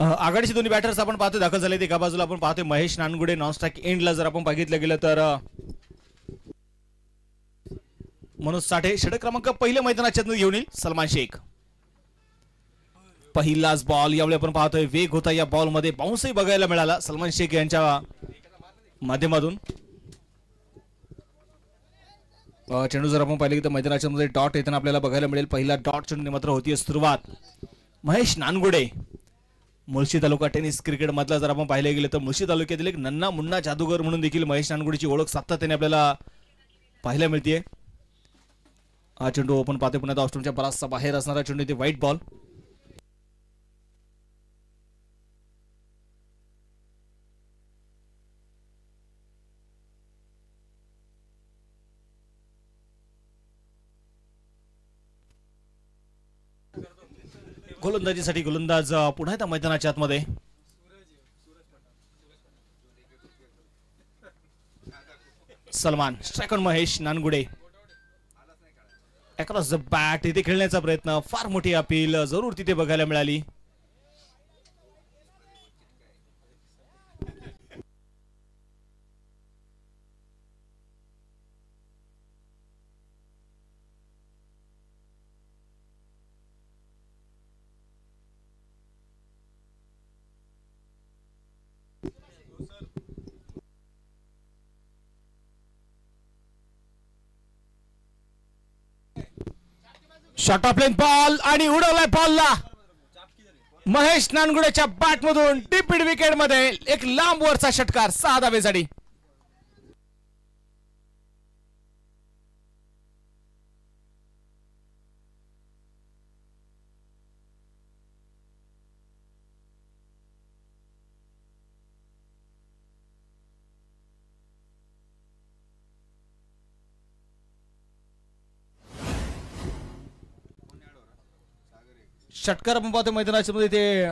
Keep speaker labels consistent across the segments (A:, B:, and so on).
A: आघाडीचे दोन्ही बॅटर्स आपण पाहतो दाखल झाले. एका बाजूला आपण पाहतोय महेश नानगुडे. नॉनस्ट्राईक एंडला जर आपण बघितलं गेलं तर मनोज साठे. षटक क्रमांक पहिल्या मैदानाच्या घेऊन येईल सलमान शेख. पहिलाच बॉल यावेळी आपण पाहतोय. वेग होता या बॉल मध्ये. बाउन्सही बघायला मिळाला सलमान शेख यांच्या माध्यमातून. चेंडू जर आपण पाहिले तर मैदानाच्या मध्ये डॉट येताना आपल्याला बघायला मिळेल. पहिला डॉट चेंडू मात्र होती सुरुवात. महेश नानगुडे मुळशी तालुका टेनिस क्रिकेट मधला जर आपण पाहिले गेले तर मुळशी तालुक्यातील एक नन्ना मुन्ना जादूगर म्हणून देखील महेश नानगुडेची ओळख सातत्याने आपल्याला पाहायला मिळते. हा चेंडू आपण पाहतोय पुन्हा ऑस्ट्रेलियाच्या बराचसा बाहेर असणारा चेंडू ते व्हाईट बॉल. गोलंदाजीसाठी गोलंदाज पुन्हा येतात मैदानाच्या आतमध्ये. Salman. Strike on Mahesh Nangude. Across the bat इथे खेळण्याचा प्रयत्न. फार मोठी अपील जरूर तिथे बघायला मिळाली. शॉट ऑफ लेंथ बॉल आणि उडवलाय बॉलला. महेश नानगुडेच्या बॅट मधून डीप मिड विकेट मध्ये एक लांब वरचा षटकार 6 धावेसाठी. षटकार आपण पाहतो मैदानाच्या मध्ये ते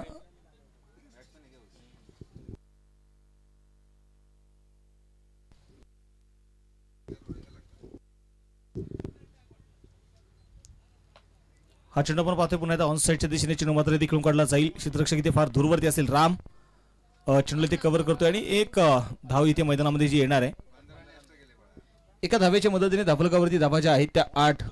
A: हा चेंडू आपण पाहतोय पुन्हा एकदा ऑन साइडच्या दिशेने चेंडू मात्र इथे खेळून काढला जाईल. क्षेत्ररक्षक इथे फार दूरवरती असेल राम. चेंडू इथे कव्हर करतोय आणि एक धाव इथे मैदानामध्ये जी येणार आहे. एका धावेच्या मदतीने धाफलकावरती धावा ज्या आहेत त्या 8.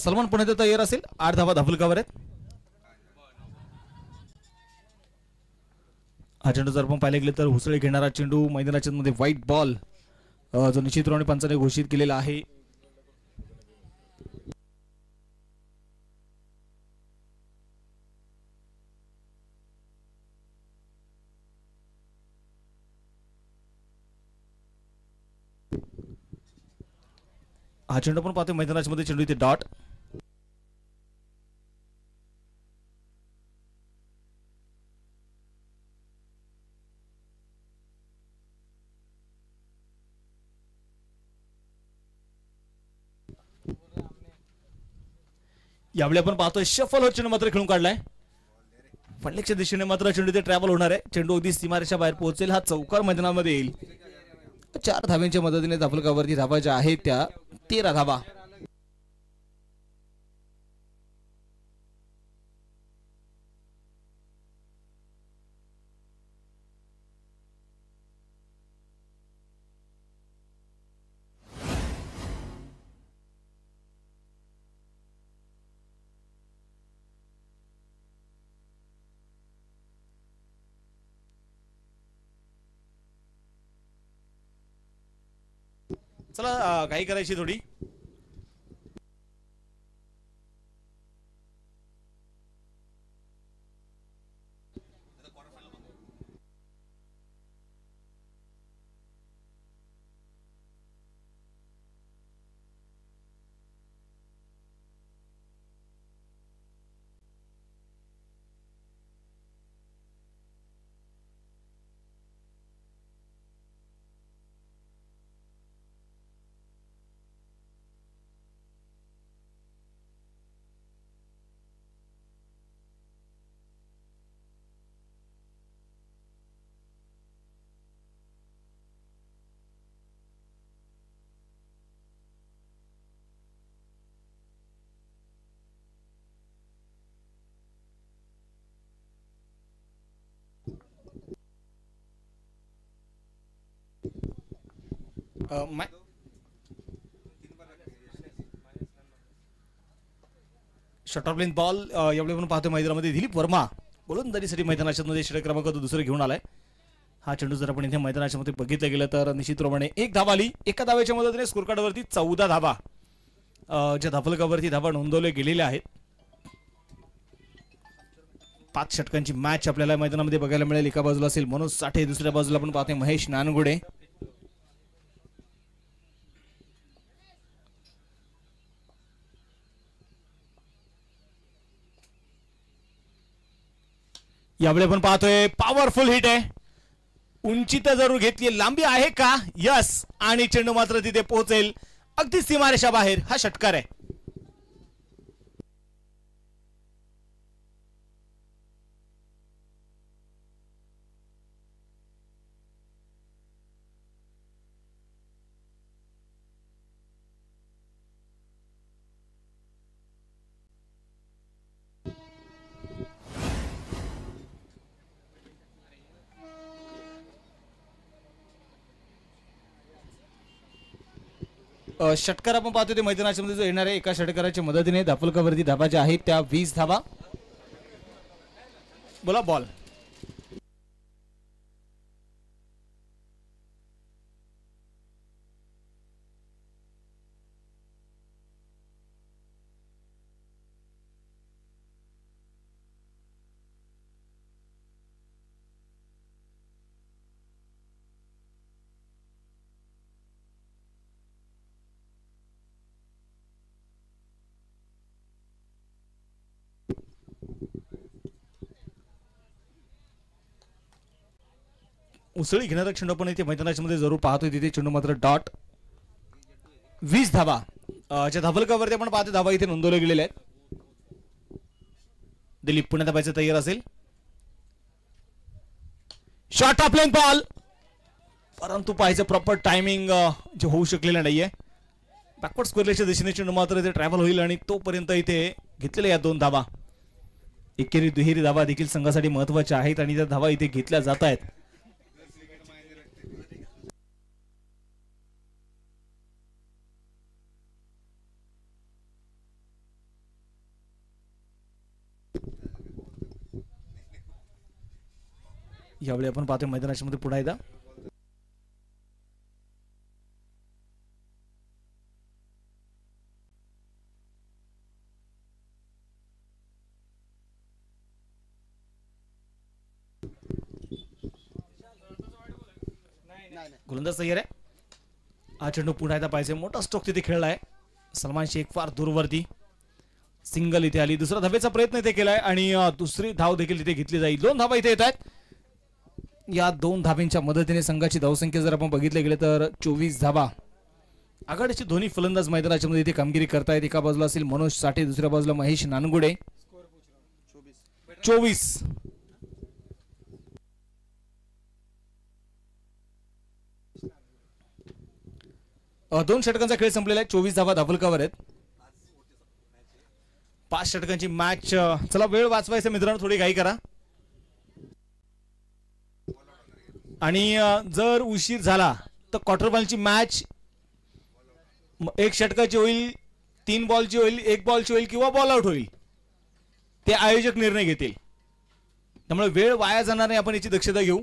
A: सलमान पुणे तयार असेल. 8 धावा धाफलकावर आहेत. हा चेंडू जर आपण पाहिले गेले तर हुसळे घेणारा चेंडू मैदानाच्या मध्ये व्हाईट बॉल जो निश्चितपणे पंचाने घोषित केलेला आहे. हा चेंडू पण पाहतोय मैदानाच्या मध्ये चेंडू इथे डॉट. यावेळी आपण पाहतोय शफल होत चेंडू मात्र खेळून काढलाय. फंडलेकच्या दिशेने मात्र चेंडू ते ट्रॅव्हल होणार आहे. चेंडू अगदी सीमारेषा बाहेर पोहोचेल. हा चौकार मैदानामध्ये येईल. 4 धाव्यांच्या मदतीने धाफलकावरती धावा ज्या आहेत त्या 13 धावा. चला काही करायची थोडी. शॉर्ट प्लेन बॉल यावेळी आपण पाहतोय मैदानामध्ये दिलीप वर्मा गोलंदाजीसाठी मैदानाच्या मध्ये षटक क्रमांक दुसरं घेऊन आलाय. हा चेंडू जर आपण इथे मैदानाच्या मध्ये बघितलं गेलं तर निश्चितप्रमाणे एक धावा आली. एका धाव्याच्या मदतीने स्कोर कार्डवरती 14 धावा ज्या धाफलकावरती धावा नोंदवले गेलेल्या आहेत. 5 षटकांची मॅच आपल्याला मैदानामध्ये बघायला मिळेल. एका बाजूला असेल मनोज साठे, दुसऱ्या बाजूला आपण पाहतोय महेश नानगुडे. यावेळी आपण पाहतोय पॉवरफुल हिट आहे. उंची तर जरूर घेतली, लांबी आहे का? यस. आणि चेंडू मात्र तिथे पोहोचेल अगदी सीमारेषा बाहेर. हा षटकार आहे. षटकार आपण पाहतो ते मैदानाच्या मध्ये जो येणार आहे. एका षटकाराच्या मदतीने धाफलकावरती धाबा ज्या आहेत त्या 20 धाबा. बोला बॉल. उसळी घेणारा चेंडू आपण इथे मैदानाच्या मध्ये जरूर पाहतोय. तिथे चेंडू मात्र डॉट. 20 धाबा ज्या धाबलकावरती आपण पाहतो धाबा इथे नोंदवले गेलेले आहेत. दिलीप पुन्हा धाबायचं तयार असेल. शॉर्ट ऑफ लेन बॉल, परंतु पाहायचं प्रॉपर टायमिंग जे होऊ शकलेलं नाहीये. बॅकवर्ड स्क्वेअरच्या दिशेने चेंडू मात्र इथे ट्रॅव्हल होईल आणि तोपर्यंत इथे घेतलेल्या या 2 धाबा एकेरी दुहेरी धाबा देखील संघासाठी महत्वाच्या आहेत आणि त्या धाबा इथे घेतल्या जात आहेत. यावेळी आपण पाहतोय मैदानाच्या मध्ये पुन्हा एकदा गोलंदाज तयार आहे. हा चेंडू पुन्हा एकदा पाहिजे. मोठा स्ट्रोक तिथे खेळलाय. सलमान शेख फार दूरवरती. सिंगल इथे आली. दुसरा धावेचा प्रयत्न इथे केलाय आणि दुसरी धाव देखील इथे घेतली जाईल. 2 धावा इथे येत आहेत. या 2 धाब्यांच्या मदतीने संघाची धावसंख्या जर आपण बघितले गेले तर 24 धाबा. आघाडीचे दोन्ही फलंदाज मैदानाच्या मध्ये इथे कामगिरी करतायत. एका बाजूला असेल मनोज साठे, दुसऱ्या बाजूला महेश नानगुडे. 24. दोन षटकांचा खेळ संपलेला आहे. 24 धाबा धाफलकावर आहेत. 5 षटकांची मॅच. चला वेळ वाचवायचा मित्रांनो, थोडी घाई करा. आणि जर उशीर झाला तर क्वार्टर फायनलची मॅच 1 षटकाची होईल, 3 बॉलची होईल, 1 बॉलची होईल किंवा बॉल आउट होईल. ते आयोजक निर्णय घेतील. त्यामुळे वेळ वाया जाणार नाही, आपण याची दक्षता घेऊ.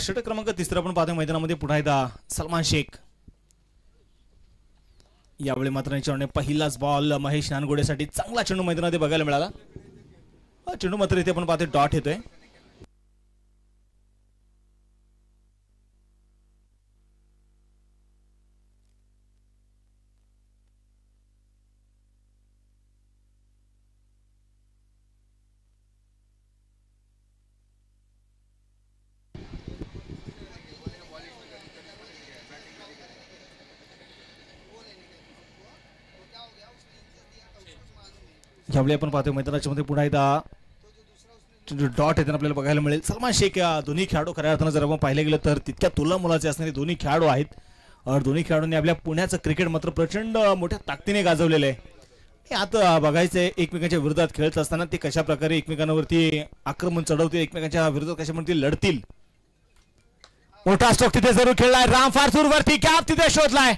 A: षटक क्रमांक 3 आपण पाहतोय मैदानामध्ये पुन्हा एकदा सलमान शेख. यावेळी मात्र पहिलाच बॉल महेश नानगुडेसाठी चांगला चेंडू मैदानामध्ये बघायला मिळाला. चेंडू मात्र इथे आपण पाहतोय डॉट येतोय. यावेळी आपण पाहतोय मैदानाच्या मध्ये पुन्हा एकदा डॉट येताना आपल्याला बघायला मिळेल. सलमान शेख या दोन्ही खेळाडू खऱ्या अर्थानं जर आपण पाहिलं गेलं तर तितक्या तुला मुलाचे असणारे दोन्ही खेळाडू आहेत. दोन्ही खेळाडूंनी आपल्या पुण्याचं क्रिकेट मात्र प्रचंड मोठ्या ताकदीने गाजवलेलं आहे. आता बघायचंय एकमेकांच्या विरोधात खेळत असताना ते कशा प्रकारे एकमेकांवरती आक्रमण चढवतील, एकमेकांच्या विरोधात कशा म्हणतील लढतील. मोठा स्ट्रोक तिथे जरूर खेळलाय. राम फारसूर वरती कॅप तिथे शोधलाय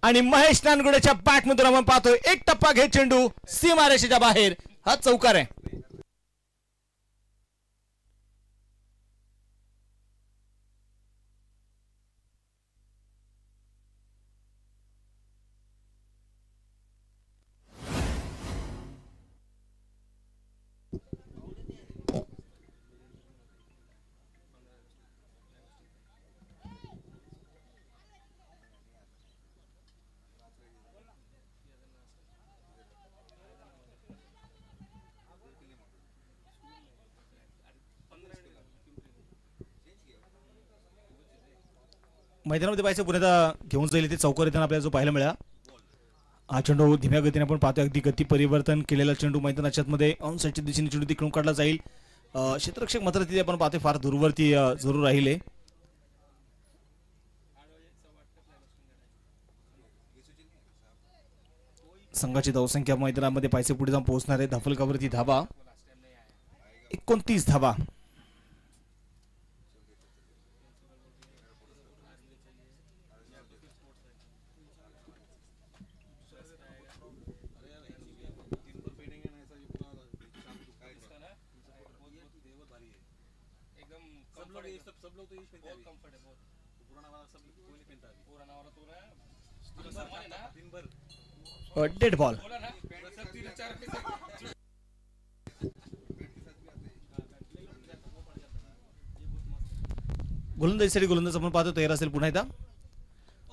A: आणि महेश नानगुडेच्या बॅटमधून आपण पाहतोय एक टप्पा घेत चेंडू सीमारेषेच्या बाहेर. हा चौकार आहे. मैदानामध्ये पाहायचं पुण्यात घेऊन जाईल ते चौकार येताना आपल्याला जो पाहायला मिळाला. हा चेंडू धीम्या गतीने आपण पाहतोय. अगदी गती परिवर्तन केलेला चेंडू मैदानाच्या मध्ये ऑन साईडच्या दिशेने चेंडू तिकडून काढला जाईल. क्षेत्ररक्षक मात्र तिथे आपण पाहतोय फार दूरवरती जरूर राहिले. संघाची धावसंख्या मैदानामध्ये पाहिजे पुढे जाऊन पोहोचणार आहे. धाफलकावरती धावा 29 धावा. Dead ball. गोलंदाजीसाठी गोलंदाज आपण पाहतो तयार असेल पुन्हा एकदा.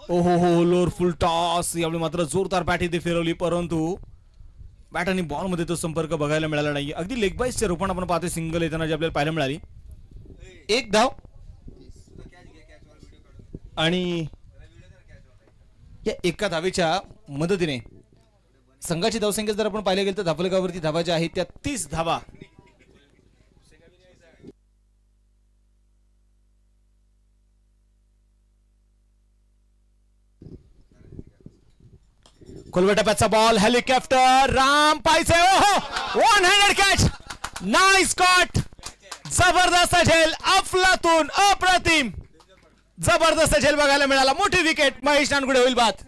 A: ओहो लोअर फुल टॉस. यावेळी मात्र जोरदार बॅट इथे फिरवली परंतु बॅट आणि बॉल मध्ये तो संपर्क बघायला मिळाला नाही. अगदी लेग बाईसच्या रूपाने आपण पाहतोय सिंगल येताना जी आपल्याला पाहायला मिळाली. एक धाव आणि या एका धावेच्या मदतीने संघाची धावसंख्या जर आपण पाहिलं गेलं तर धाफलकावरती धावा ज्या आहेत त्या 30 धावा. कोलवटाप्याचा बॉल हेलिकॉप्टर राम पाहिजे. Oho one handed catch. Nice caught. जबरदस्त झेल अफलातून अप्रतिम जबरदस्त झेल बघायला मिळाला. मोठी विकेट. महेश नानगुडे होईल बाद.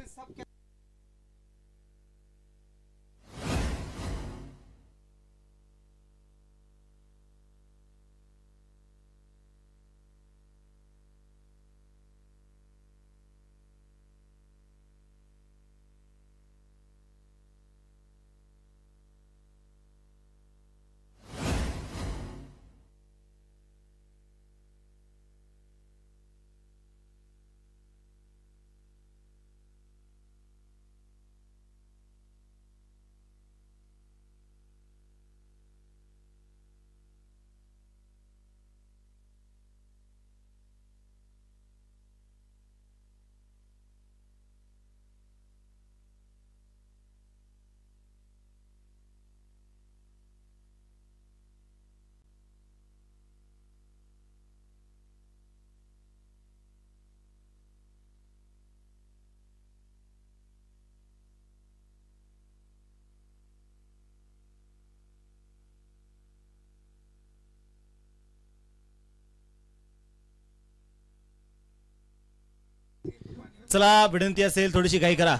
A: चला विनंती असेल थोडीशी घाई करा.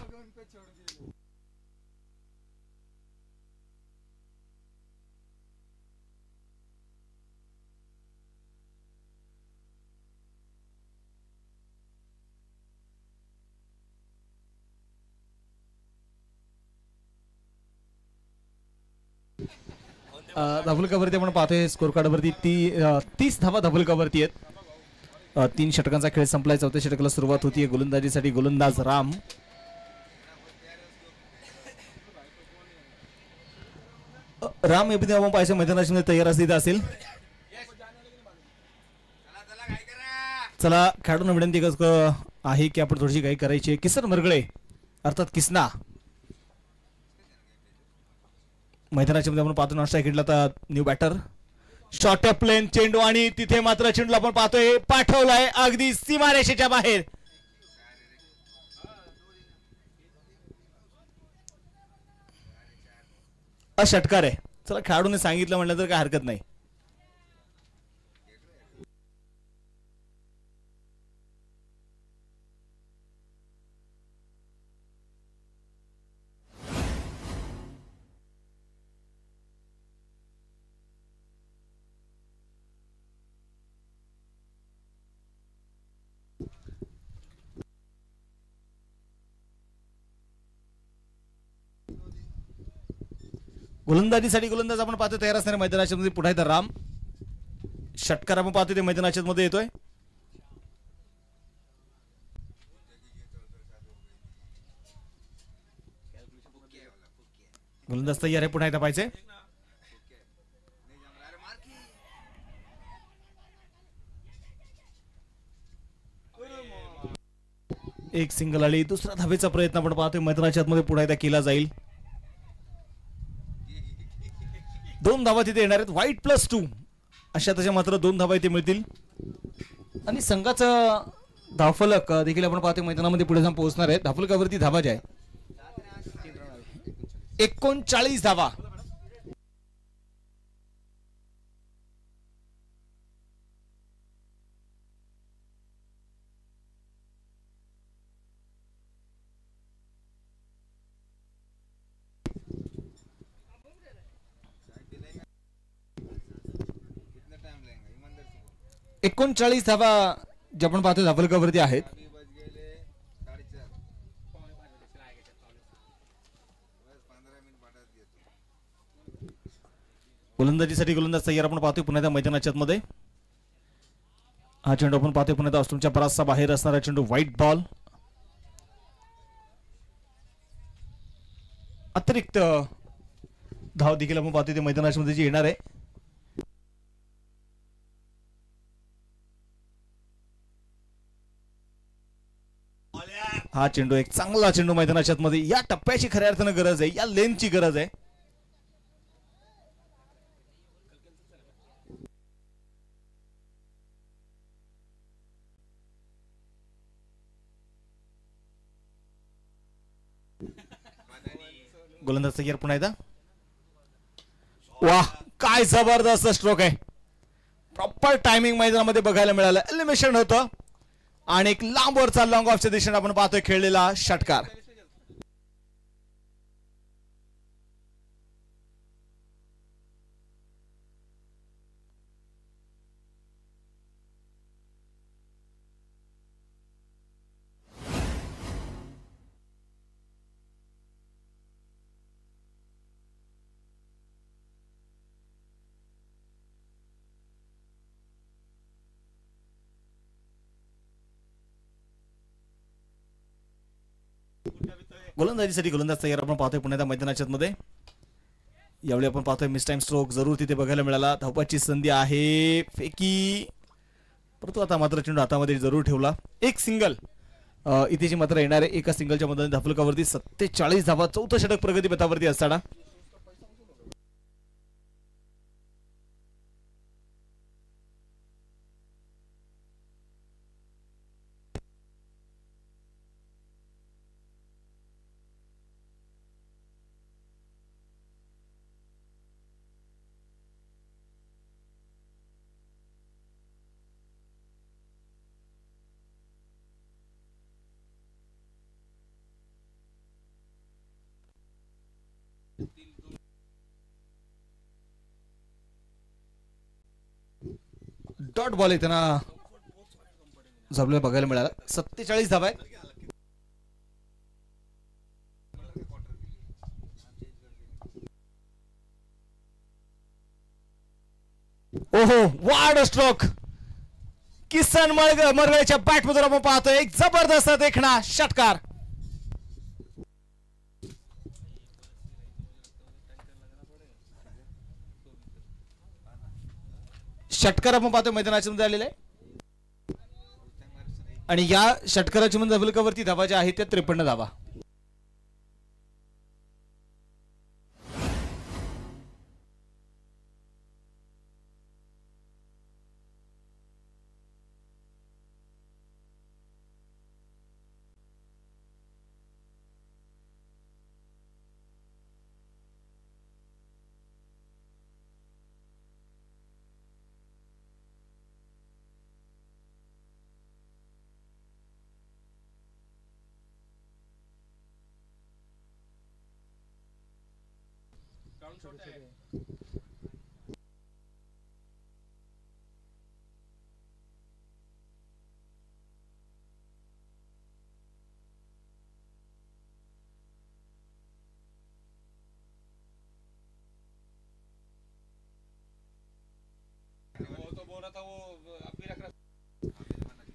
A: धाबुलकावरती आपण पाहतोय स्कोर कार्ड वरती 30 धावा धाबुलकावरती आहेत. 3 षटकांचा खेळ संपलाय. 4थ्या षटकाला सुरुवात होतीये. गोलंदाजीसाठी गोलंदाज राम. राम एपदी आपण पाहायचं मैदानाच्या तयार असलेला असेल. चला खेळाडूंना विनंती आहे की आपण थोडीशी काही करायची. किसन मरगळे अर्थात किसना मैदानाच्या मध्ये आपण पाहतो नॉन स्ट्राईक हिटला तर न्यू बॅटर शॉर्ट प्लेन चेंडू आणि तिथे मात्र चेंडूला आपण पाहतोय पाठवलाय अगदी सीमारेषेच्या बाहेर. षटकार आहे. चला खेळाडूने सांगितलं म्हटलं तर काय हरकत नाही. गोलंदाजीसाठी गोलंदाज आपण पाहतो तयार असणाऱ्या मैदानाच्या मध्ये पुढे तर राम. षटकार आपण पाहतो ते मैदानाच्या मध्ये येतोय. गोलंदाज तयार आहे. पुन्हा एकदा पाहिजे एक सिंगल आली. दुसरा धावेचा प्रयत्न आपण पाहतोय मैदानाच्या मध्ये पुन्हा एकदा केला जाईल. 2 धावा तिथे येणार आहेत. वाईट +2 अशा त्याच्या मात्र 2 धावा इथे मिळतील आणि संघाचा धावफलक देखील आपण पाहतोय मैदानामध्ये पुढे जाऊन पोहोचणार आहे. धावफलकावरती धावा ज्या आहे 39 धावा. एकोणचाळीस धावा जे आपण पाहतो धावफलकावरती आहेत. गोलंदाजीसाठी गोलंदाज तयार आपण पाहतोय पुन्हा त्या मैदानाच्या मध्ये. हा चेंडू आपण पाहतोय पुन्हा त्या ऑस्ट्रेलियाच्या परासचा बाहेर असणारा चेंडू व्हाईट बॉल. अतिरिक्त धाव देखील आपण पाहतोय ते मैदानाच्या मध्ये जी येणार आहे. हा चेंडू एक चांगला चेंडू मैदानाच्या मध्ये. या टप्प्याची खऱ्या अर्थानं गरज आहे. या लेनची गरज आहे. गोलंदाज तयार पुन्हा एकदा. वाह काय जबरदस्त स्ट्रोक आहे. प्रॉपर टायमिंग मैदानामध्ये बघायला मिळालं. एलिमिनेशन होतं आणि एक लांबवरचा लॉंग ऑफच्या दिशेने आपण पाहतोय खेळलेला षटकार. गोलंदाजीसाठी गोलंदाज तयार आपण पाहतोय पुण्याच्या मैदानाच्या मध्ये. यावेळी आपण पाहतोय मिस टाइम स्ट्रोक जरूर तिथे बघायला मिळाला. धावपाची संधी आहे. फेकी परंतु आता मात्र चेंडू हातामध्ये जरूर ठेवला. एक सिंगल इथे जी मात्र येणार आहे. एका सिंगलच्या मदतीने धावफलकावरती 47 धावा. चौथं षटक प्रगती पथावरती असताना डॉट बॉल आहे त्यांना झबले बघायला मिळाला. 47 धावा आहेत. ओहो वाढ स्ट्रोक किसन मरगळच्या बॅटमधून आपण पाहतोय. एक जबरदस्त देखणा षटकार. षटकार आपण पाहतोय मैदानाच्या मध्ये आलेले आहे आणि या षटकाराच्या मध्ये धावफलकावरती धावा ज्या आहेत त्या 53 धावा.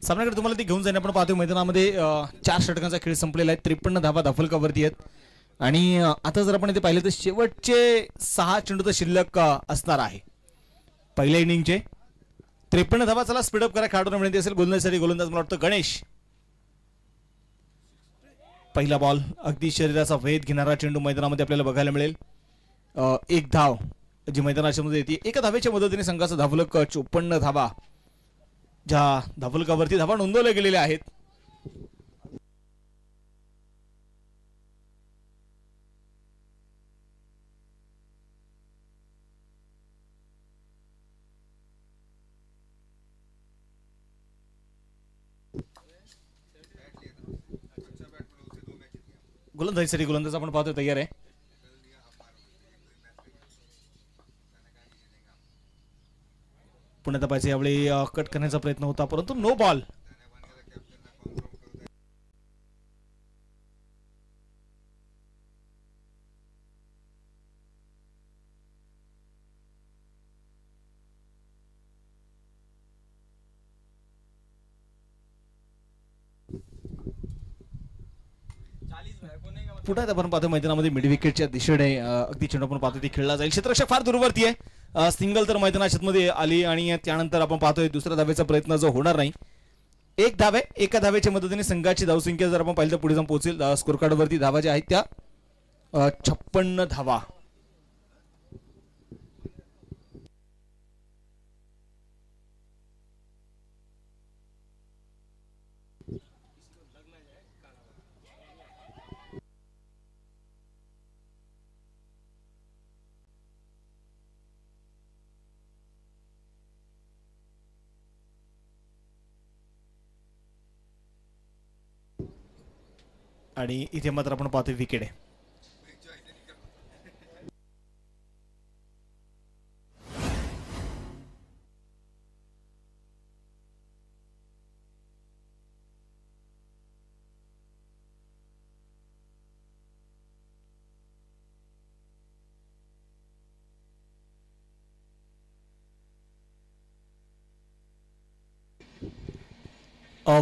A: सामन्याकडे तुम्हाला ती घेऊन जाणे आपण पाहतोय मैदानामध्ये 4 षटकांचा खेळ संपलेला आहे. 53 धावा धाफलकावरती आहेत आणि आता जर आपण इथे पाहिलं तर शेवटचे 6 चेंडू तर शिल्लक असणार आहे पहिल्या इनिंगचे. 53 धावा. चला स्पीडअप करा. खेळाडूंना विनंती असेल गोलंदाजसाठी गोलंदाज मला वाटतं गणेश. पहिला बॉल अगदी शरीराचा वेध घेणारा चेंडू मैदानामध्ये आपल्याला बघायला मिळेल. एक धाव जी मैदानाच्या मध्ये येते. एका धावेच्या मदतीने संघाचा धावलक 54 धावा ज्या धावलकावरती धावा नोंदवल्या गेलेल्या आहेत. गोलंदाजीसाठी गोलंदाज आपण पाहतोय तयार आहे. पुण्यात पाहिजे यावेळी कट करण्याचा प्रयत्न होता परंतु नो बॉल. पुन्हा आपण पाहतो मैदानामध्ये मिड विकेटच्या दिशेने अगदी चेंडू आपण पाहतो ती खेळला जाईल. क्षेत्ररक्षक फार दूरवरती आहे. सिंगल तर मैदानाच्या मध्ये आली आणि त्यानंतर आपण पाहतोय दुसऱ्या धावेचा प्रयत्न जो होणार नाही. एक धाव आहे. एका धावेच्या मदतीने संघाची धावसंख्या जर आपण पाहिलं तर पुढे जाऊन पोहोचेल. स्कोर कार्ड वरती धावा ज्या आहेत त्या 56 धावा. आणि इथे मात्र आपण पाहतो विकेट आहे.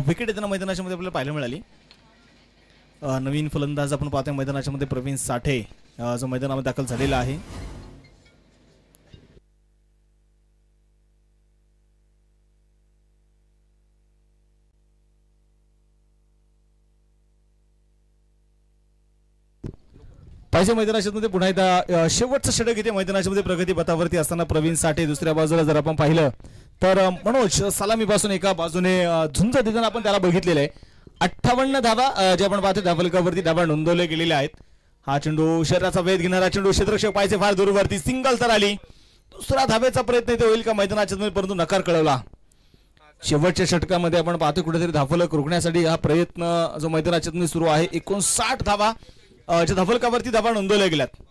A: विकेट येताना मैदानाच्या मध्ये आपल्याला पाहायला मिळाली. नवीन फलंदाज आपण पाहतोय मैदानाच्या मध्ये प्रवीण साठे जो मैदानामध्ये दाखल झालेला आहे. पाहिजे मैदानाच्या मध्ये पुन्हा एकदा शेवटचं षटक इथे मैदानाच्या मध्ये प्रगती पथावरती असताना प्रवीण साठे. दुसऱ्या बाजूला जर आपण पाहिलं तर मनोज सलामीपासून एका बाजूने झुंज देताना आपण त्याला बघितलेलं आहे. 58 धावा जे आपण पाहतो धावलकावरती धावा नोंदवल्या गेलेल्या आहेत. हा चेंडू शरीराचा वेध घेणारा चेंडू. क्षेत्ररक्षक पाहिजे फार दूरवरती. सिंगल तर आली. दुसरा धावेचा प्रयत्न इथे होईल का मैदानाच्या मध्ये परंतु नकार कळवला. शेवटच्या षटकामध्ये आपण पाहतो कुठेतरी धावलक रोखण्यासाठी हा प्रयत्न जो मैदानाच्या मध्ये सुरू आहे. 59 धावा ज्या धावलकावरती धावा नोंदवल्या गेल्यात.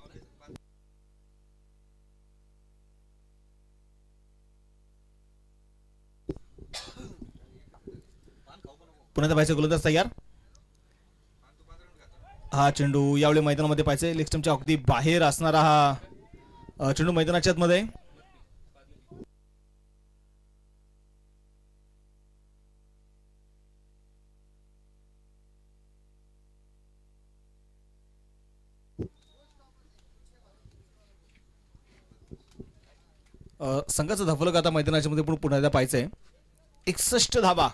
A: पुन्हा पाहिजे गोलंदाज तयार. हा चेंडू यावेळी मैदानामध्ये पाहिजे. लेग स्टंपच्या अगदी बाहेर असणारा हा चेंडू मैदानाच्या मध्ये. संघाचं धावलक आता मैदानाच्या मध्ये पुन्हा एकदा पाहायचंय. 61 धावा.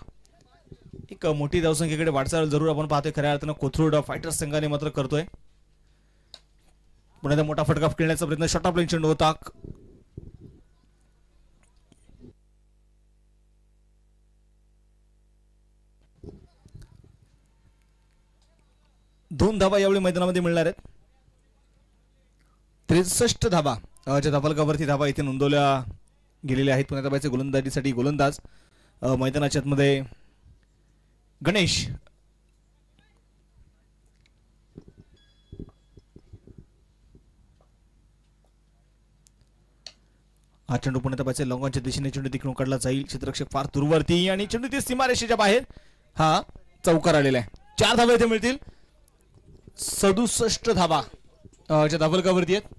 A: एक मोठी धावसंख्येकडे वाटचाल जरूर आपण पाहतोय खऱ्या अर्थानं कोथरूड फायटर्स संघाने मात्र करतोय. पुन्हा मोठा फटका खेळण्याचा प्रयत्न. शॉर्ट ऑफ लाईन चेंडू होता. दोन धावा यावेळी मैदानामध्ये मिळणार आहेत. 63 धावा ज्या धावलकावरती धावा इथे नोंदवल्या गेलेल्या आहेत. पुन्हा धावायचे गोलंदाजीसाठी गोलंदाज मैदानाच्या मध्ये गणेश. हा चेंडू पुणे तपाचे लॉंगॉनच्या दिशेने चेंडू तिकडून काढला जाईल. क्षेत्ररक्षक फार दूरवरती आणि चेंडू ती सीमारेषेच्या बाहेर. हा चौकार आलेला आहे. 4 धावा इथे मिळतील. 67 धावा च्या धावलकावरती आहेत.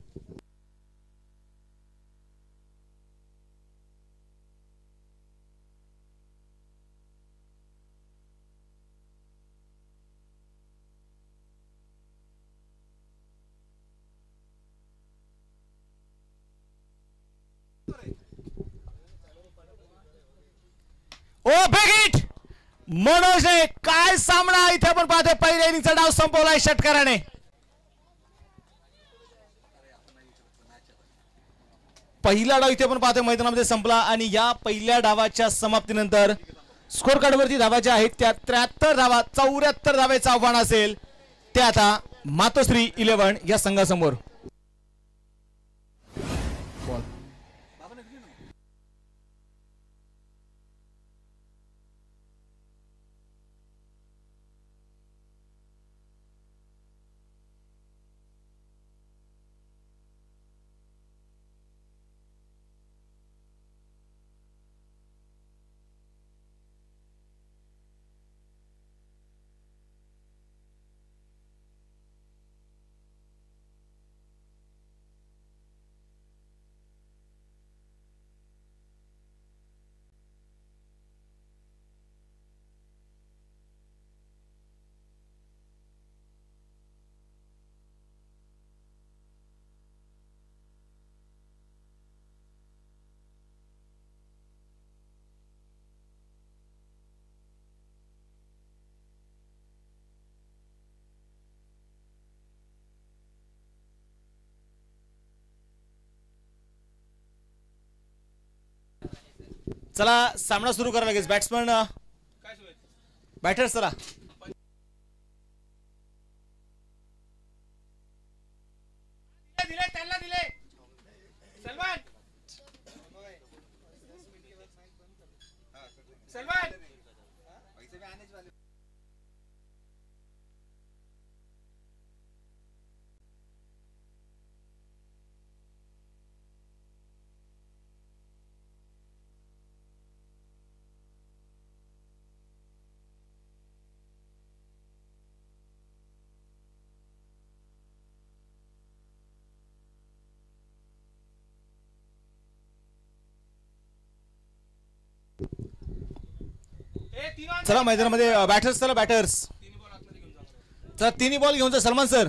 A: ओ बेगिट मनोजने काय सामना इथे आपण पाहतोय. पहिल्या इनिंगचा डाव संपवलाय षटकाराने. पहिला डाव इथे आपण पाहतोय मैदानामध्ये संपला आणि या पहिल्या डावाच्या समाप्तीनंतर स्कोर कार्डवरती धावाच्या आहेत त्या 73 धावा. 74 धावेचं आव्हान असेल ते आता मातोश्री 11 या संघासमोर. चला सामना सुरू करा लगेच. बॅट्समन बॅटर्स चला. चला मैदानामध्ये बॅटर्स चला. बॅटर्स चला. तिन्ही बॉल घेऊन जा. सलमान सर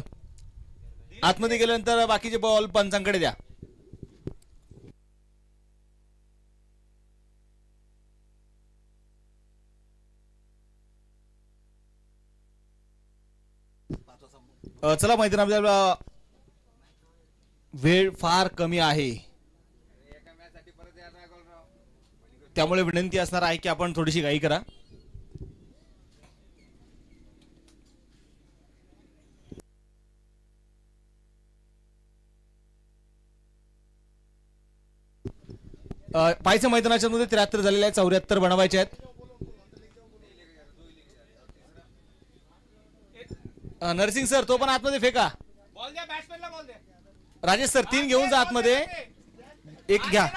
A: आतमध्ये गेल्यानंतर बाकीचे बॉल पंचांकडे द्या. चला मैदानामध्ये वेळ फार कमी आहे त्यामुळे विनंती असणार आहे की आपण थोडीशी घाई करा. पायच्या मैदानाच्या मध्ये 73 झालेले आहेत. 74 बनवायचे आहेत. नरसिंग सर तो पण आतमध्ये फेका.
B: बॉल द्या बॅट्समॅनला बॉल द्या.
A: राजेश सर 3 घेऊन जा आतमध्ये. एक घ्या.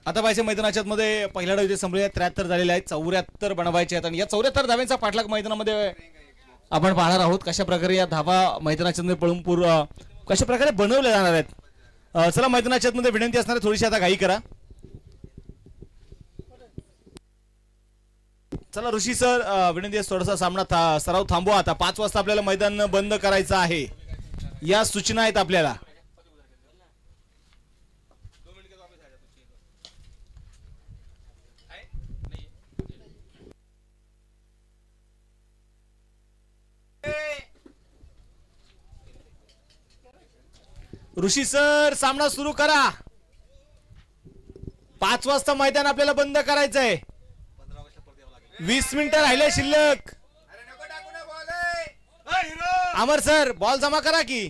A: आता पाहिजे मैदानाच्या मध्ये पहिल्या डाव इथे संपले. 73 झालेले आहेत. 74 बनवायचे आहेत आणि या 74 धाव्यांचा पाठलाग मैदानामध्ये आपण पाहणार आहोत. कशा प्रकारे या धावा मैदानाच्या मध्ये पळून कशा प्रकारे बनवल्या जाणार आहेत. चला मैदानाच्या मध्ये विनंती असणार थोडीशी आता घाई करा. चला ऋषी सर विनंती आहे थोडासा सामना सराव थांबवा. आता 5 वाजता आपल्याला मैदान बंद करायचं आहे या सूचना आहेत आपल्याला. ऋषी सर सामना सुरू करा. 5 वाजता मैदान आपल्याला बंद करायचंय. 20 मिनिटं राहिले शिल्लक. अमर सर बॉल जमा करा की.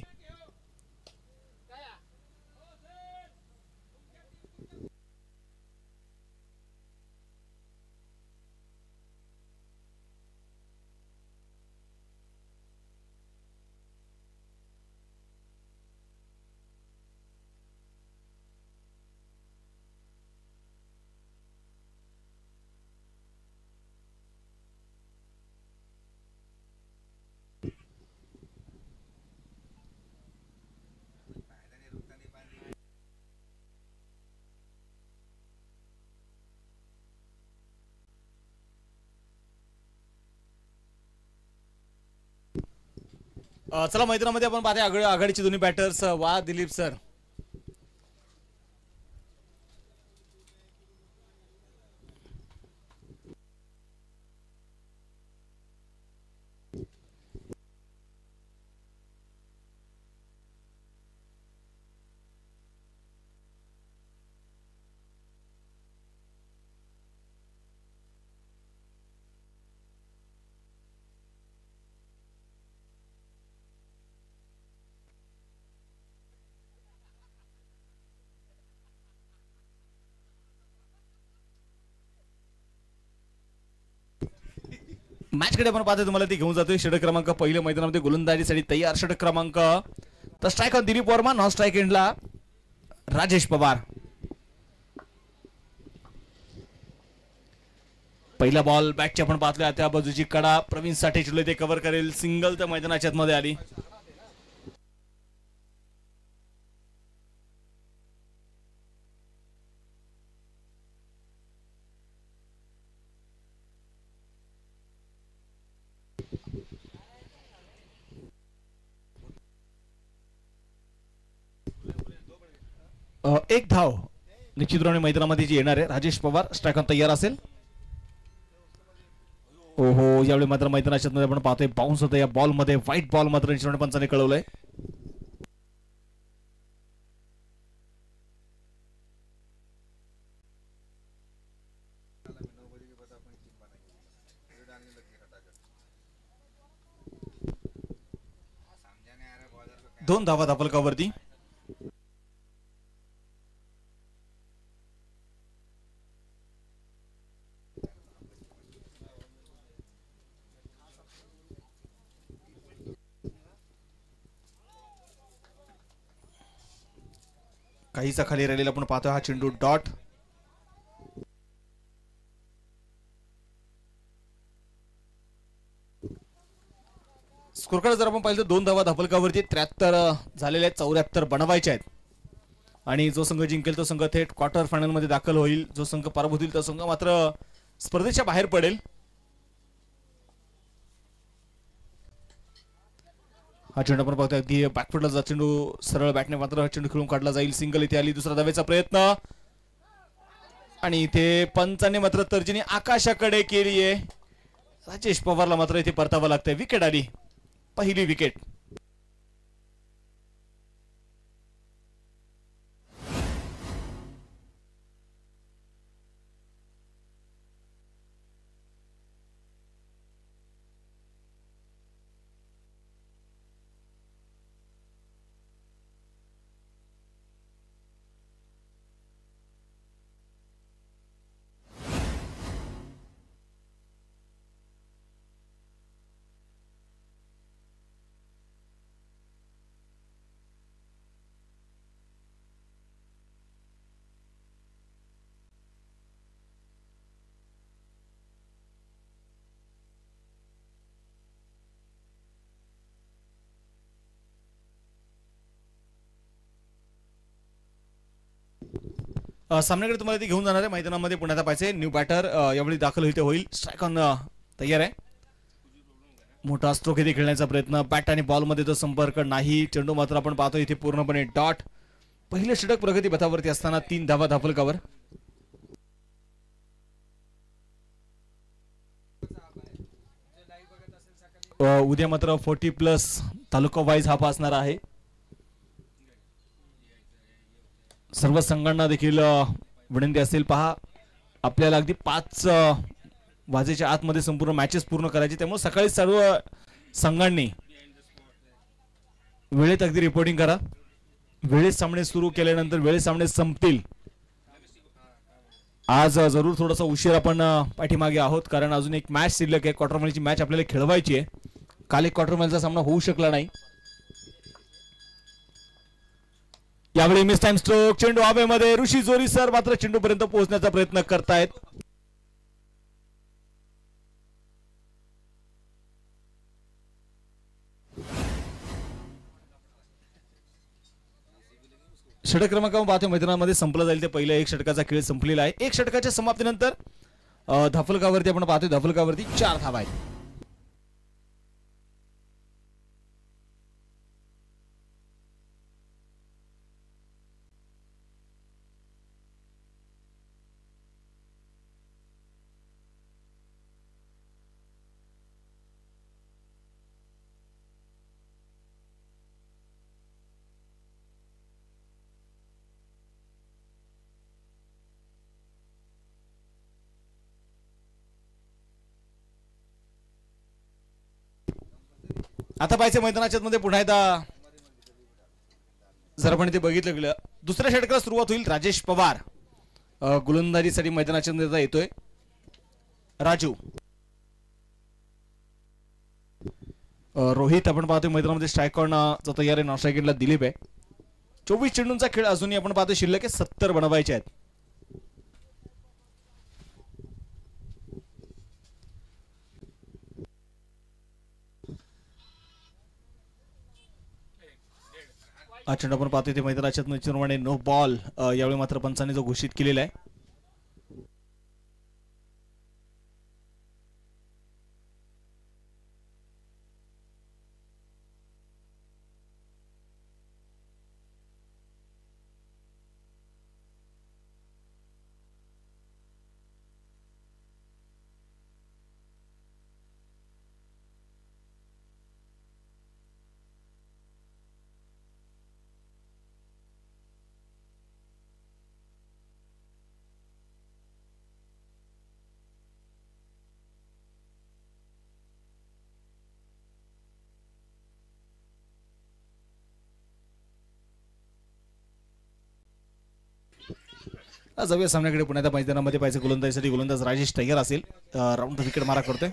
A: चला मैदानामध्ये आपण पाहते आघाडीचे दोन्ही बॅटर्स. वा दिलीप सर. मॅच कडे आपण पाहतोय तुम्हाला ती घेऊन जातोय. षटक क्रमांक पहिल्या मैदानामध्ये गोलंदाजीसाठी तयार. षटक क्रमांक तर strike on Dilip Verma. Non strike एंडला राजेश पवार. पहिला बॉल बॅटची आपण पाहतोय. त्या बाजूची कडा प्रवीण साठे चिडले ते कव्हर करेल. सिंगल तर मैदानाच्या मध्ये आली. एक धाव निश्चितपणे मैदानामध्ये जी येणार आहे. राजेश पवार स्ट्राईक ऑन तयार असेल. ओहो यावेळी मात्र मैदानाच्या मध्ये आपण पाहतोय बाउन्स होतं या बॉल मध्ये. व्हाईट बॉल मात्र निश्चितपणे पंचाने कळवलंय. दोन धावा धापलकावरती. काहीचा खाली राहिलेला आपण पाहतोय हा चेंडू डॉट. स्कोर कार्ड जर आपण पाहिलं तर 2 धावा धापलकावरती. 73 झालेले आहेत. 74 बनवायचे आहेत. आणि जो संघ जिंकेल तो संघ थेट क्वार्टर फायनल मध्ये दाखल होईल. जो संघ पराभूत होईल तो संघ मात्र स्पर्धेच्या बाहेर पडेल. हा चेंडू आपण पाहतोय अगदी बॅकफुटला जा चेंडू सरळ बॅटने मात्र हा चेंडू खेळून काढला जाईल. सिंगल इथे आली. दुसरा धावेचा प्रयत्न आणि इथे पंचाने मात्र तर्जनी आकाशाकडे केली आहे. राजेश पवारला मात्र इथे परतावं लागतंय. विकेट आली. पहिली विकेट. सामन्याकडे तुम्हाला ती घेऊन जाणार आहे. मैदानामध्ये पुण्यात पाहिजे. न्यू बॅटर यावेळी दाखल होईल ते होईल. स्ट्राईक ऑन तयार आहे. मोठा स्ट्रोक इथे खेळण्याचा प्रयत्न. बॅट आणि बॉल मध्ये तो संपर्क नाही. चेंडू मात्र आपण पाहतो इथे पूर्णपणे डॉट. पहिले षटक प्रगती पथावरती असताना 3 धावा धापलकावर. उद्या मात्र 40+ तालुका वाईज हा असणार आहे. सर्व संघांना देखील विनंती असेल, पहा आपल्याला अगदी 5 वाजेच्या आतमध्ये संपूर्ण मॅचेस पूर्ण करायचे, त्यामुळे सकाळी सर्व संघांनी वेळेत अगदी रिपोर्टिंग करा. वेळेत सामने सुरू केल्यानंतर वेळेत सामने संपतील. आज जरूर थोडासा उशीर आपण पाठीमागे आहोत, कारण अजून एक मॅच शिल्लक आहे. क्वार्टर फायनलची मॅच आपल्याला खेळवायची आहे. काल एक क्वार्टर फायनलचा सामना होऊ शकला नाही. यावेळी मिस टाइम स्ट्रोक, चेंडू हवेमध्ये. ऋषी जोरी सर मात्र चेंडू पर्यंत पोहोचण्याचा प्रयत्न करतायत. षटक क्रमांकावर पाहतो मैदानामध्ये संपला जाईल ते पहिल्या 1 षटकाचा खेळ संपलेला आहे. 1 षटकाच्या समाप्तीनंतर धफलकावरती आपण पाहतोय, धफलकावरती 4 धावा आहेत. आता पाहिजे मैदानाच्या मध्ये पुन्हा एकदा जर आपण ते बघितलं गेलं, दुसऱ्या षटकाला सुरुवात होईल. राजेश पवार गोलंदाजीसाठी मैदानाच्या मध्ये येतोय. राजू, रोहित आपण पाहतोय मैदानामध्ये स्ट्राईक ऑन तयार आहे. नॉन स्ट्राईकला दिलीप आहे. 24 चेंडूंचा खेळ अजूनही आपण पाहतोय शिल्लक आहे. 70 बनवायचे आहेत. हा चेंडू आपण पाहतोय ते मैदानाच्या चिरवाने नो बॉल. यावेळी मात्र पंचांनी जो घोषित केलेला आहे. जाऊया सामन्याकडे. पुन्हा मैदानामध्ये पाहिजे गोलंदाजीसाठी गोलंदाज राजेश तयार असेल. राऊंड विकेट मारा करतोय.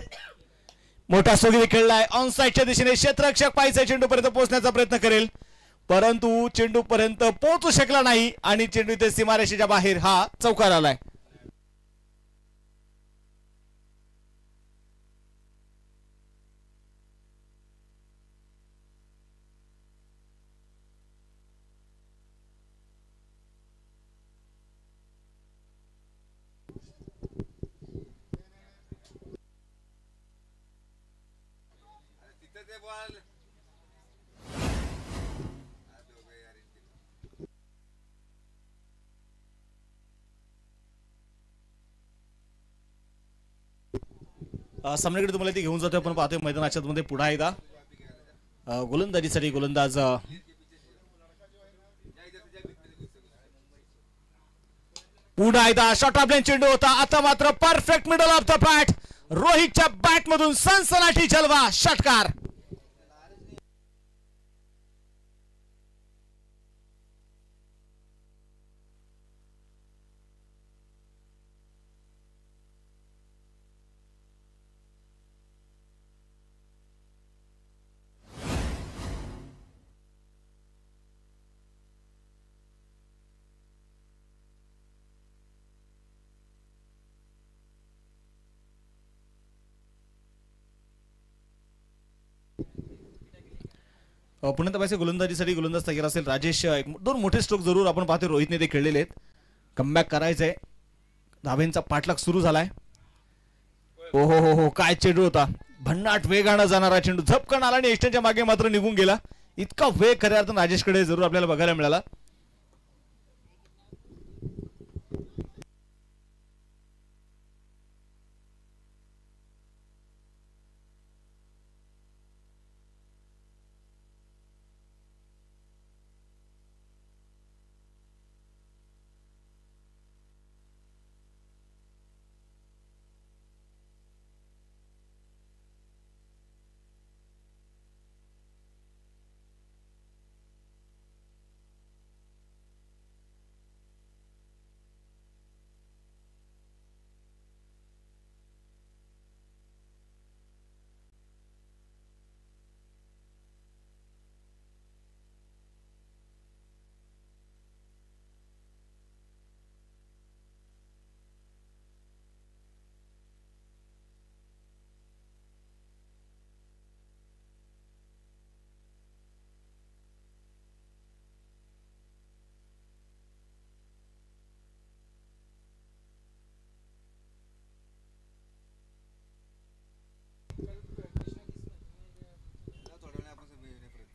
A: मोठा सोगी खेळलाय ऑन साईडच्या दिशेने. क्षेत्ररक्षक पाहिजे चेंडू पर्यंत पोहोचण्याचा प्रयत्न करेल, परंतु चेंडू पर्यंत पोहोचू शकला नाही आणि चेंडू इथे सीमारेषेच्या बाहेर हा चौकार आलाय. सामन्याकडे तुम्हाला ती घेऊन जातोय. आपण पाहतोय मैदानाच्या मध्ये पुन्हा एकदा गोलंदाजीसाठी गोलंदाज पुन्हा एकदा शॉर्ट ऑफ लाईन चेंडू होता. आता मात्र perfect middle of the bat. रोहितच्या बॅट मधून सनसनाटी जलवा, षटकार. पुन्हा पाहिजे गोलंदाजीसाठी गोलंदाज तयार असेल. राजेश 2 मोठे स्ट्रोक जरूर आपण पाहतोय रोहितने ते खेळलेले आहेत. कमबॅक करायचंय. धाब्यांचा पाठलाग सुरू झालाय. ओ हो हो हो, काय चेंडू होता. भन्नाट वेगानं जाणारा चेंडू झपकन आला आणि एस्टनच्या मागे मात्र निघून गेला. इतका वेग खऱ्या अर्थानं राजेशकडे जरूर आपल्याला बघायला मिळाला.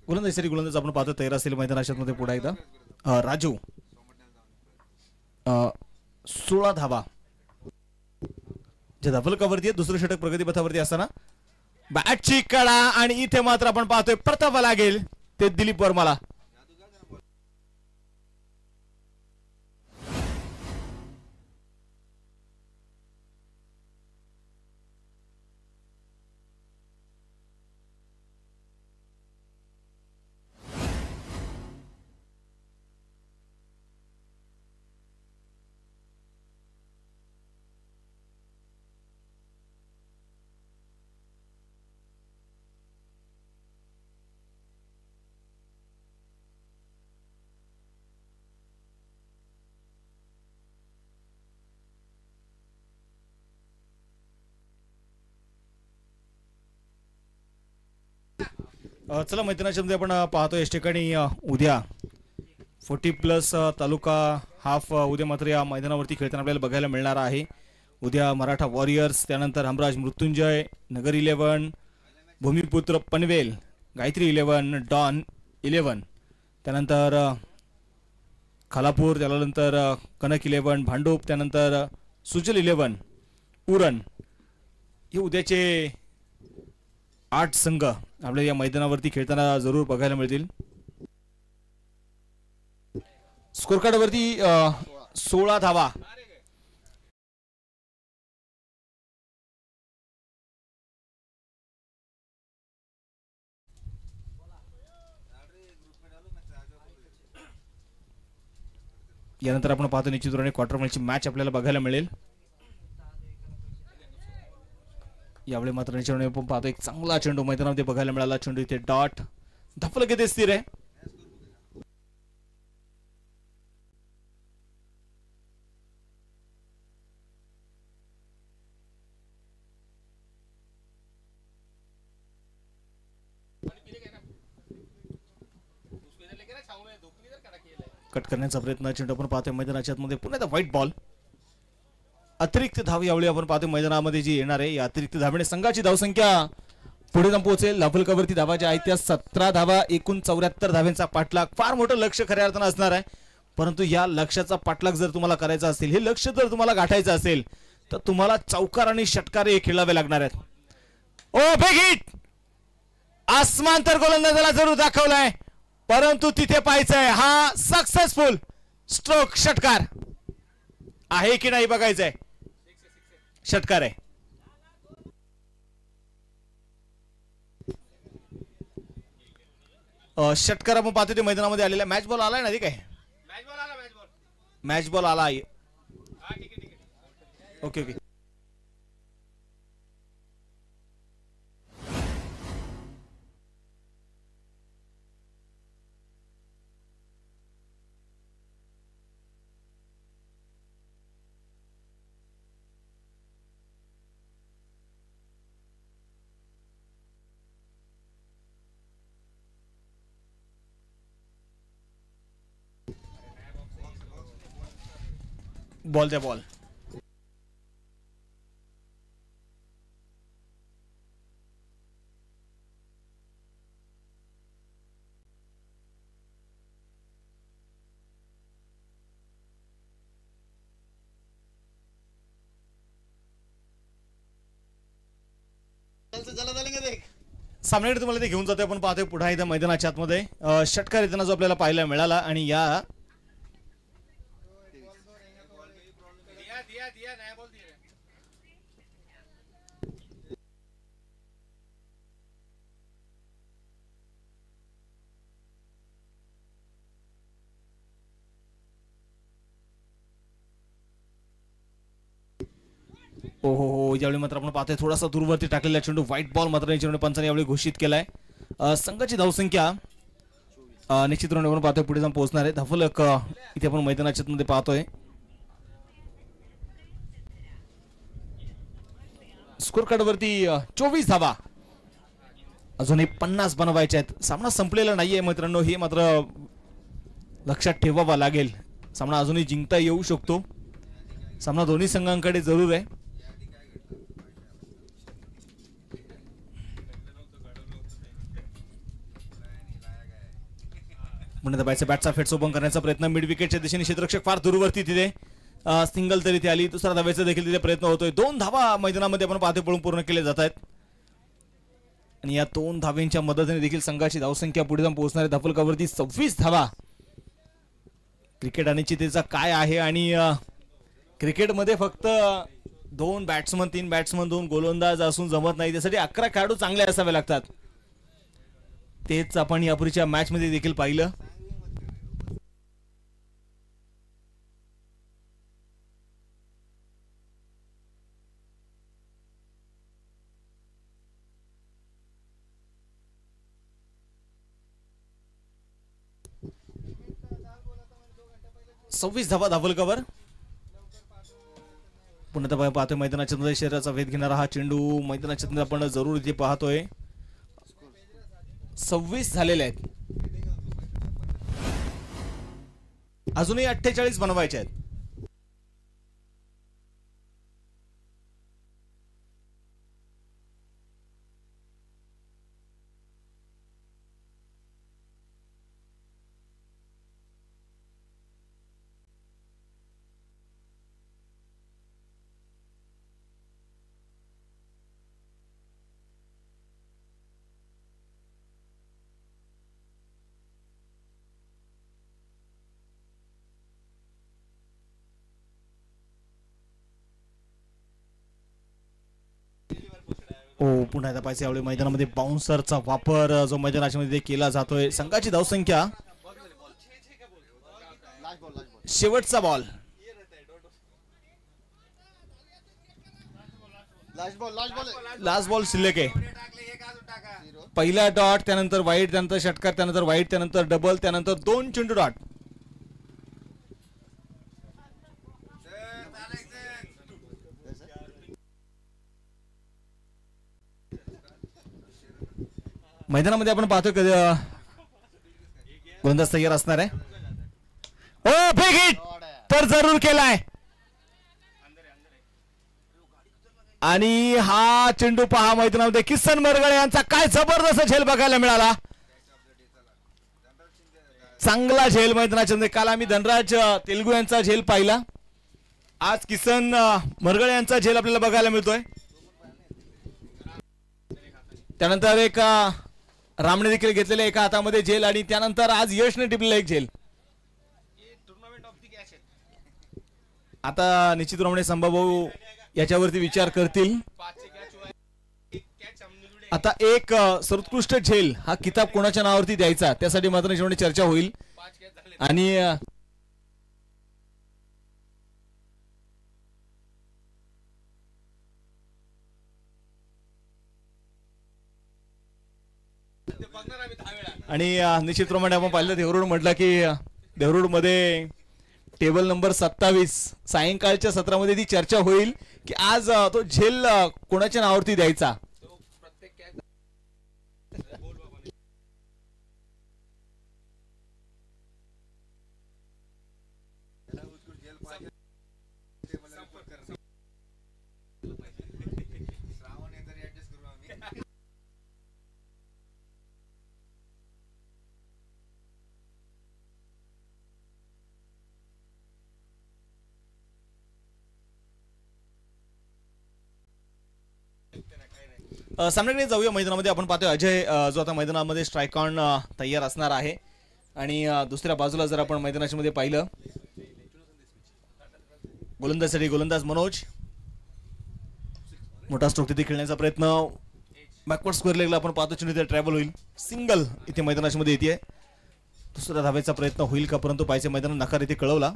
A: गोलंदाजी गोलंदाज आपण पाहतो तयार असलेले मैदानाच्या मध्ये पुढे एकदा राजू 16 धावा जे धफलकावरती दुसरं षटक प्रगतीपथावरती असताना बॅटची कडा आणि इथे मात्र आपण पाहतोय प्रताप लागेल ते दिलीप वर्माला. चला मैदानाच्या मध्ये आपण पाहतो याच ठिकाणी उद्या 40+ तालुका हाफ उद्या मात्र या मैदानावरती खेळताना आपल्याला बघायला मिळणार आहे. उद्या मराठा वॉरियर्स, त्यानंतर हमराज मृत्युंजय, नगर 11, भूमिपुत्र पनवेल, गायत्री 11, डॉन 11, त्यानंतर खालापूर, त्यानंतर कनक 11, भांडूप, त्यानंतर सुजल 11, उरण हे उद्याचे 8 संघ आपल्या या मैदानावरती खेळताना जरूर बघायला मिळतील. स्कोर कार्ड वरती 16 धावा. यानंतर आपण पाहतो निश्चितपणे क्वार्टर फायनलची मॅच आपल्याला बघायला मिळेल. यावेळी मात्र निश्चितपणे आपण पाहतो एक चांगला चेंडू मैदानामध्ये बघायला मिळाला. चेंडू इथे डॉट धफलक येते स्थिर आहे. कट करण्याचा प्रयत्न चेंडू आपण पाहतोय मैदानाच्या आतमध्ये पुन्हा व्हाईट बॉल. अतिरिक्त धाव यावेळी आपण पाहतोय मैदानामध्ये जी येणार आहे या अतिरिक्त धावेने संघाची धावसंख्या पुढे जाऊन पोहोचेल. धफलकावरती धावा ज्या आहेत त्या 17 धावा, एकूण 74 धाव्यांचा पाठलाग. फार मोठं लक्ष खऱ्या अर्थानं असणार आहे, परंतु या लक्ष्याचा पाठलाग जर तुम्हाला करायचा असेल, हे लक्ष जर तुम्हाला गाठायचं असेल तर तुम्हाला चौकार आणि षटकार हे खेळावे लागणार आहेत. ओ बिग हिट आसमांतर गोलंदाजाला जरूर दाखवलाय, परंतु तिथे पाहायचंय हा सक्सेसफुल स्ट्रोक षटकार आहे की नाही बघायचंय. षटकार आहे. षटकार आपण पाहतो ते मैदानामध्ये आलेला. मॅच बॉल आलाय ना, ठीक आहे. मॅच बॉल आला आहे. Okay okay. बॉल द्या बॉल. सामन्याकडे तुम्हाला ते घेऊन जातोय. आपण पाहतोय पुढे एकदा मैदानाच्या आतमध्ये षटकार येताना जो आपल्याला पाहायला मिळाला आणि या हो यावेळी मात्र आपण पाहतोय थोडासा दूरवरती टाकलेला चेंडू व्हाईट बॉल मात्र निश्चितपणे पंचाने यावेळी घोषित केलाय. संघाची धावसंख्या निश्चितपणे आपण पाहतोय पुढे जाऊन पोहोचणार आहे. धफलक इथे आपण मैदानाच्या मध्ये पाहतोय. स्कोर कार्ड वरती 24 धावा. अजूनही 50 बनवायचे आहेत. सामना संपलेला नाहीये मित्रांनो, हे मात्र लक्षात ठेवावा लागेल. सामना अजूनही जिंकता येऊ शकतो. सामना दोन्ही संघांकडे जरूर आहे. पुन्हा धावायचा बॅटचा फेट ओपन करण्याचा प्रयत्न मिड विकेटच्या दिशेने क्षेत्ररक्षक फार दूरवरती तिथे सिंगल तरी ती आली. दुसरा धावायचा देखील तिथे प्रयत्न होतोय. 2 धावा मैदानामध्ये आपण पाहतो पळून पूर्ण केले जात आहेत आणि या 2 धाव्यांच्या मदतीने देखील संघाची धावसंख्या पुढे जाऊन पोहोचणार आहे धावफलकावरती 26 धावा. क्रिकेट अनिश्चिततेचा काय आहे आणि क्रिकेटमध्ये फक्त 2 बॅट्समन 3 बॅट्समन 2 गोलंदाज असून जमत नाही. त्यासाठी 11 खेळाडू चांगले असावे लागतात. तेच आपण यापूर्वीच्या मॅच मध्ये देखील पाहिलं. सव्वीस धावा धावलकावर. पुन्हा पाहतोय मैदानाच्या मध्ये शरीराचा वेध घेणारा हा चेंडू मैदानाच्या मध्ये आपण जरूर इथे पाहतोय. 26 झालेले आहेत. अजूनही 48 बनवायचे आहेत. पुन्हा एकदा पाहिजे यावेळी मैदानामध्ये बाउन्सरचा वापर जो मैदानाच्या मध्ये केला जातोय. संघाची धावसंख्या शेवटचा बॉल लास्ट बॉल शिल्लक आहे. पहिला डॉट त्यानंतर वाईट त्यानंतर षटकार त्यानंतर वाईट त्यानंतर डबल त्यानंतर 2 चेंडू डॉट. मैदानामध्ये आपण पाहतोय कधी गोलंदाज तयार असणार आहे. ओ बिग हिट तर जरूर केलाय आणि हा चेंडू पहा मैदानामध्ये किसन मरगळे यांचा काय जबरदस्त झेल बघायला मिळाला. चांगला झेल मैदानाच्या मध्ये. काल आम्ही धनराज तेलगू यांचा झेल पाहिला. आज किसन मरगळे यांचा झेल आपल्याला बघायला मिळतोय. त्यानंतर एक रामने देखील घेतलेले एका हातामध्ये झेल आणि त्यानंतर आज यशने टिपलेला एक झेल. आता निश्चितप्रमाणे संभाभाऊ याच्यावरती विचार करतील. आता एक सर्वोत्कृष्ट झेल हा किताब कोणाच्या नावावरती द्यायचा त्यासाठी मात्र निश्चितपणे चर्चा होईल आणि निश्चितप्रमाणे आपण पाहिलं देवरूड म्हटलं की देवरूड मध्ये टेबल नंबर 27 सायंकाळच्या सत्रामध्ये ती चर्चा होईल की आज तो झेल कोणाच्या नावावरती द्यायचा. सामन्याकडे जाऊया. मैदानामध्ये आपण पाहतोय अजय जो आता मैदानामध्ये स्ट्राईक ऑन तयार असणार आहे आणि दुसऱ्या बाजूला जर आपण मैदानाच्या मध्ये पाहिलं गोलंदाजसाठी गोलंदाज मनोज मोठा स्ट्रोक तिथे खेळण्याचा प्रयत्न. बॅकवर्ड स्क्वेअर लेगला आपण पाहतो चेंडू ट्रॅव्हल होईल. सिंगल इथे मैदानाच्या मध्ये येते. दुसऱ्या धावेचा प्रयत्न होईल का परंतु पाहिजे मैदानात नकार इथे कळवला.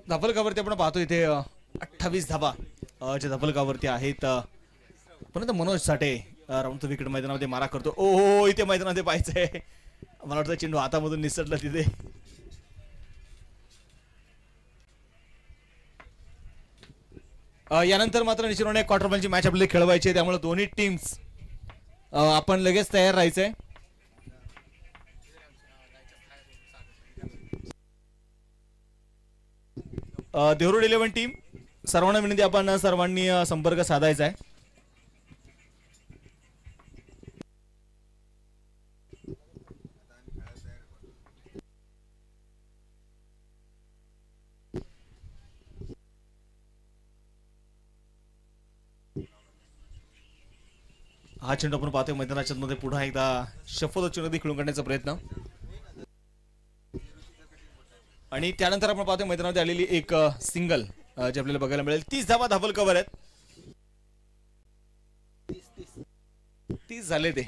A: धपलकावरती आपण पाहतो इथे 28 धाबा ज्या धपलकावरती आहेत. परंतु मनोज साठे राऊंड विकेट मैदानामध्ये मारा करतो. ओ इथे मैदानामध्ये पाहायचंय. मला वाटतं चेंडू हातामधून निसटला तिथे. यानंतर मात्र निश्चितपणे क्वार्टर फायनलची मॅच आपल्याला खेळवायची आहे, त्यामुळे दोन्ही टीम्स आपण लगेच तयार राहायचंय. देवरुड 11 टीम सर्वांना विनंती, आपण सर्वांनी संपर्क साधायचा आहे. हा चेंडू आपण पाहतोय मैदानाच्या मध्ये पुन्हा एकदा शफल चेंडू खेळून काढण्याचा प्रयत्न, आणि त्यानंतर आपण पाहतोय मैदानामध्ये आलेली एक सिंगल जे आपल्याला बघायला मिळेल. 30 धावा धाबल कव्हर आहेत. 30 झाले ते.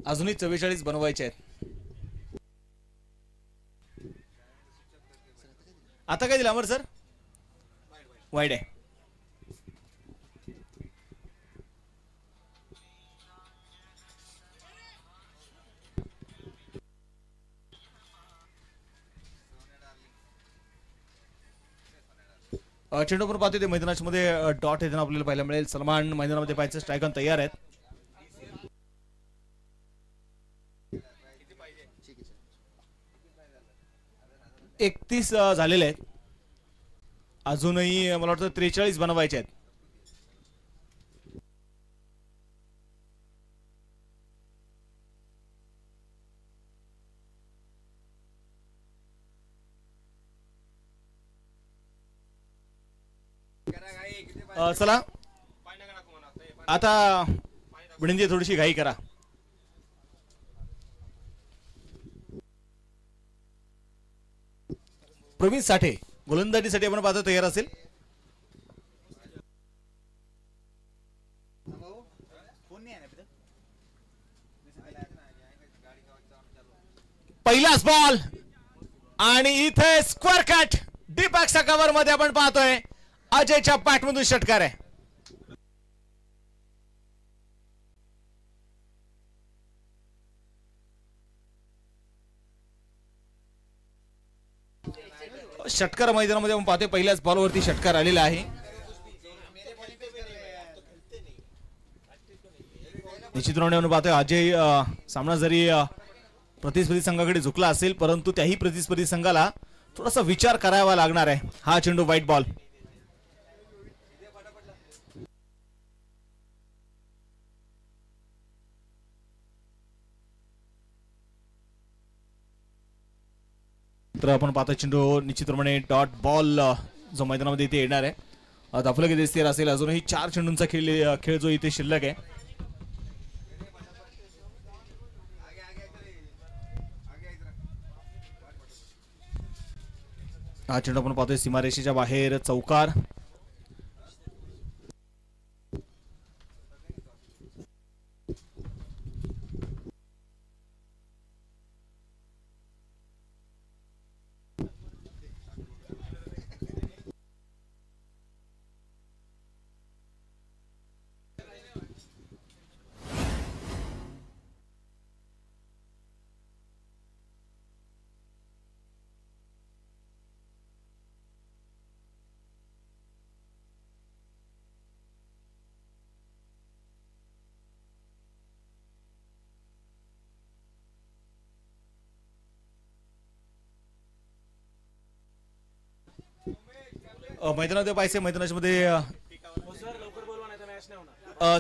A: अजूनही 44 बनवायचे आहेत. आता काय दिलं अमर सर? वाईड आहे. चेंडू पण पाहतोय ते मैदानाच्या मध्ये डॉट येताना आपल्याला पाहायला मिळेल. सलमान मैदानामध्ये पाहायचं स्ट्राईक ऑन तयार आहेत. 31 झालेले आहेत. अजूनही मला वाटतं 43 बनवायचे आहेत. चला आता विनंती, थोडीशी घाई करा. प्रवीण साठे गोलंदाजीसाठी आपण पाहतो तयार असेल. पहिलाच बॉल आणि इथे स्क्वेअर कट डीप बॅकच्या कव्हर मध्ये आपण पाहतोय अजयच्या बॅटमधून षटकार आहे. षटकार मैदानामध्ये आपण पाहतोय पहिल्याच बॉलवरती षटकार आलेला आहे. निश्चितपणे आपण पाहतोय अजय सामना जरी प्रतिस्पर्धी संघाकडे झुकला असेल, परंतु त्याही प्रतिस्पर्धी संघाला थोडासा विचार करावा लागणार आहे. हा चेंडू व्हाईट बॉल. तर आपण पाहतो चेंडू निश्चितप्रमाणे डॉट बॉल जो मैदानामध्ये इथे येणार आहे. दाफलक स्थिर असेल. अजूनही 4 चेंडूंचा खेळ जो इथे शिल्लक आहे. हा चेंडू आपण पाहतोय सीमारेषेच्या बाहेर चौकार. मैदानामध्ये पाहिजे मैदानाच्या मध्ये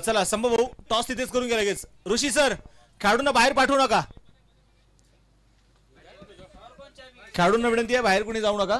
A: चला संभव भाऊ टॉस तिथेच करून घ्या लगेच. ऋषी सर खेळाडूंना बाहेर पाठवू नका. खेळाडूंना विनंती आहे बाहेर कोणी जाऊ नका.